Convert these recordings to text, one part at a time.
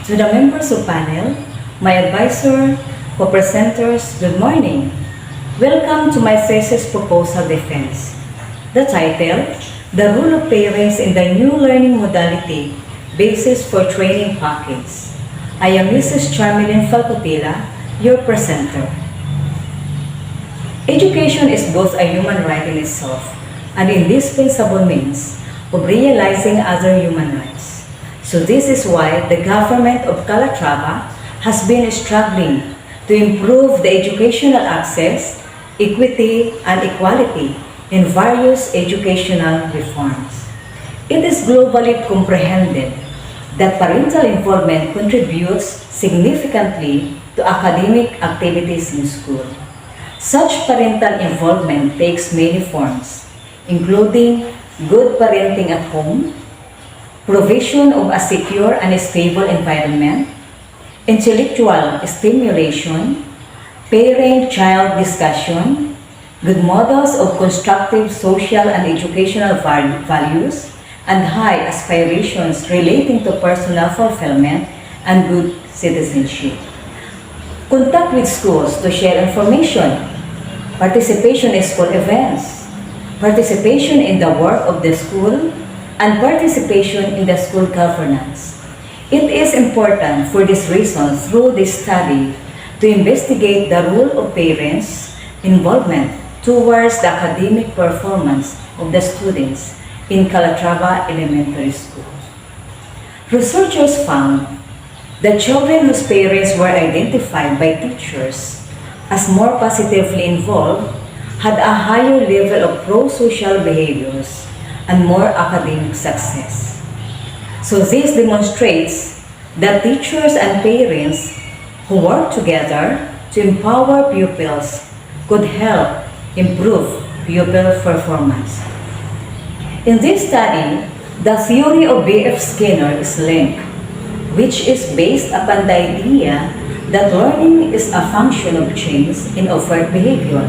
To the members of panel, my advisor, co-presenters, good morning. Welcome to my thesis proposal defense. The title, The Role of Parents in the New Learning Modality, Basis for Training Package. I am Mrs. Charmie Falcutila, your presenter. Education is both a human right in itself and indispensable means of realizing other human rights. So this is why the government of Calatrava has been struggling to improve the educational access, equity, and equality in various educational reforms. It is globally comprehended that parental involvement contributes significantly to academic activities in school. Such parental involvement takes many forms, including good parenting at home, provision of a secure and stable environment, intellectual stimulation, parent-child discussion, good models of constructive social and educational values, and high aspirations relating to personal fulfillment and good citizenship. Contact with schools to share information, participation in school events, participation in the work of the school, and participation in the school governance. It is important for this reason through this study to investigate the role of parents' involvement towards the academic performance of the students in Calatrava Elementary School. Researchers found that children whose parents were identified by teachers as more positively involved had a higher level of pro-social behaviors and more academic success. So this demonstrates that teachers and parents who work together to empower pupils could help improve pupil performance. In this study, the theory of B.F. Skinner is linked, which is based upon the idea that learning is a function of change in overt behavior.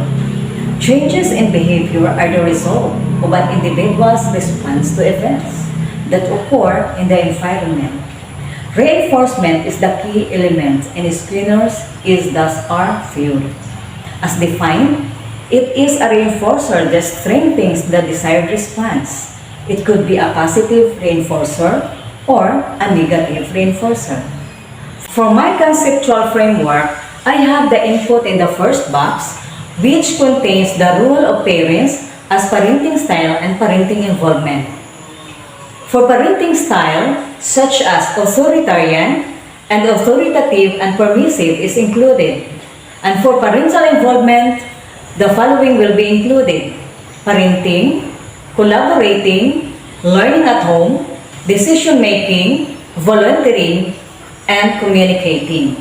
Changes in behavior are the result of an individual's response to events that occur in the environment. Reinforcement is the key element in Skinner's is-thus-are theory. As defined, it is a reinforcer that strengthens the desired response. It could be a positive reinforcer or a negative reinforcer. For my conceptual framework, I have the input in the first box, which contains the role of parents as parenting style and parenting involvement. For parenting style, such as authoritarian and authoritative and permissive is included. And for parental involvement, the following will be included: parenting, collaborating, learning at home, decision-making, volunteering, and communicating.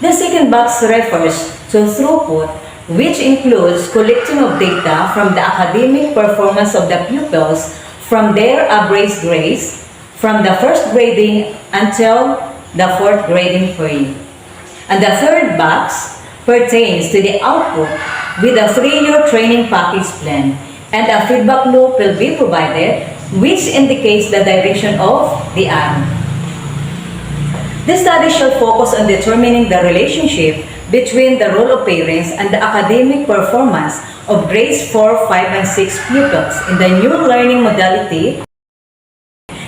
The second box refers to throughput, which includes collecting of data from the academic performance of the pupils from their average grades from the first grading until the fourth grading period. And the third box pertains to the output with a 3-year training package plan, and a feedback loop will be provided which indicates the direction of the arm. This study shall focus on determining the relationship between the role of parents and the academic performance of grades 4, 5, and 6 pupils in the new learning modality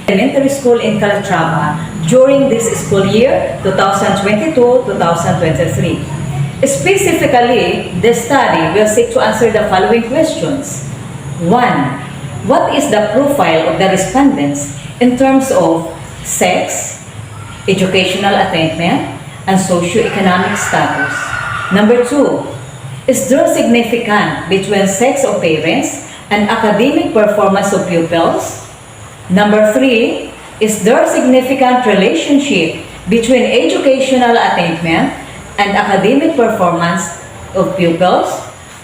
elementary school in Calatrava during this school year 2022-2023. Specifically, the study will seek to answer the following questions. 1. What is the profile of the respondents in terms of sex, educational attainment, and socioeconomic status? Number 2. Is there significance between sex of parents and academic performance of pupils? Number 3. Is there significant relationship between educational attainment and academic performance of pupils?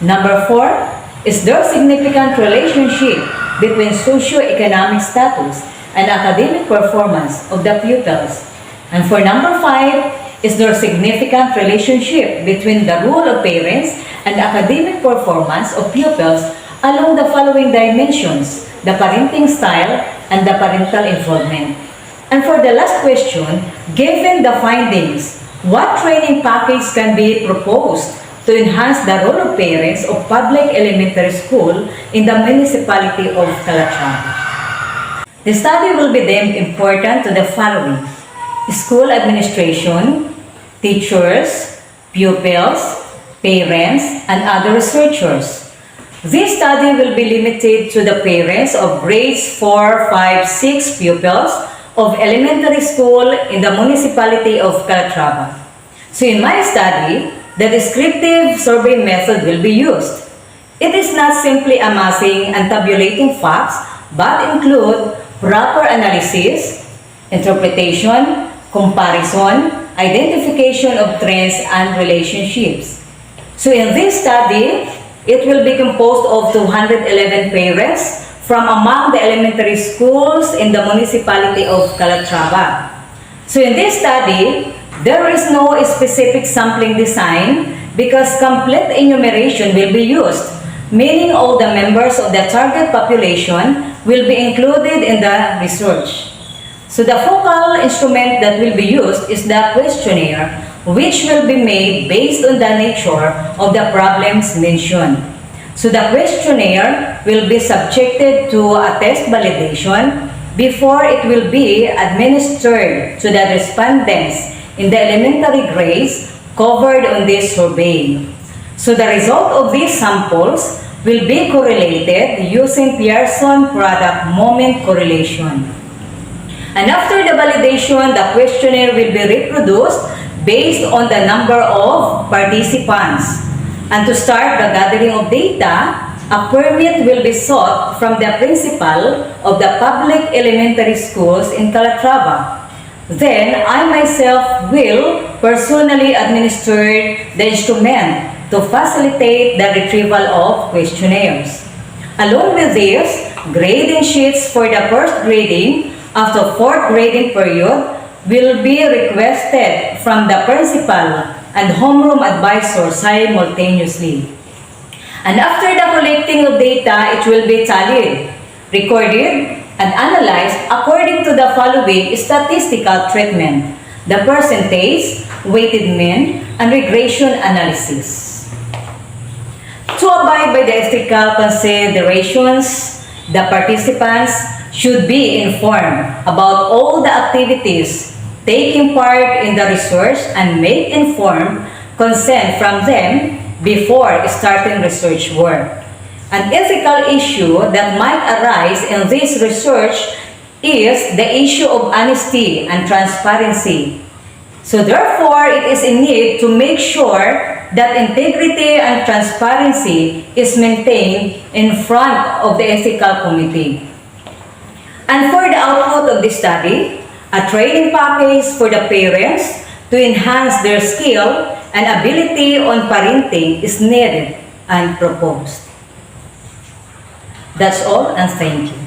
Number 4. Is there significant relationship between socioeconomic status and academic performance of the pupils? And for number 5, is there significant relationship between the role of parents and academic performance of pupils along the following dimensions: the parenting style and the parental involvement? And for the last question, given the findings, what training package can be proposed to enhance the role of parents of public elementary school in the municipality of Calatrava? The study will be deemed important to the following: school administration, teachers, pupils, parents, and other researchers. This study will be limited to the parents of grades 4, 5, 6 pupils of elementary school in the municipality of Calatrava. So in my study, the descriptive survey method will be used. It is not simply amassing and tabulating facts, but include proper analysis, interpretation, comparison, identification of trends and relationships. So in this study, it will be composed of 211 parents from among the elementary schools in the municipality of Calatrava. So in this study, there is no specific sampling design because complete enumeration will be used, meaning all the members of the target population will be included in the research. So the focal instrument that will be used is the questionnaire, which will be made based on the nature of the problems mentioned. So the questionnaire will be subjected to a test validation before it will be administered to the respondents in the elementary grades covered on this survey. So the result of these samples will be correlated using Pearson product moment correlation. And after the validation, the questionnaire will be reproduced based on the number of participants. And to start the gathering of data, a permit will be sought from the principal of the public elementary schools in Calatrava. Then, I myself will personally administer the instrument to facilitate the retrieval of questionnaires. Along with this, grading sheets for the first grading after fourth grading period will be requested from the principal and homeroom advisor simultaneously. And after the collecting of data, it will be tallied, recorded, and analyzed according to the following statistical treatment: the percentage, weighted mean, and regression analysis. To abide by the ethical considerations, the participants should be informed about all the activities taking part in the research and make informed consent from them before starting research work. An ethical issue that might arise in this research is the issue of honesty and transparency. So therefore, it is in need to make sure that integrity and transparency is maintained in front of the ethical committee. And for the output of this study, a training package for the parents to enhance their skill and ability on parenting is needed and proposed. That's all, and thank you.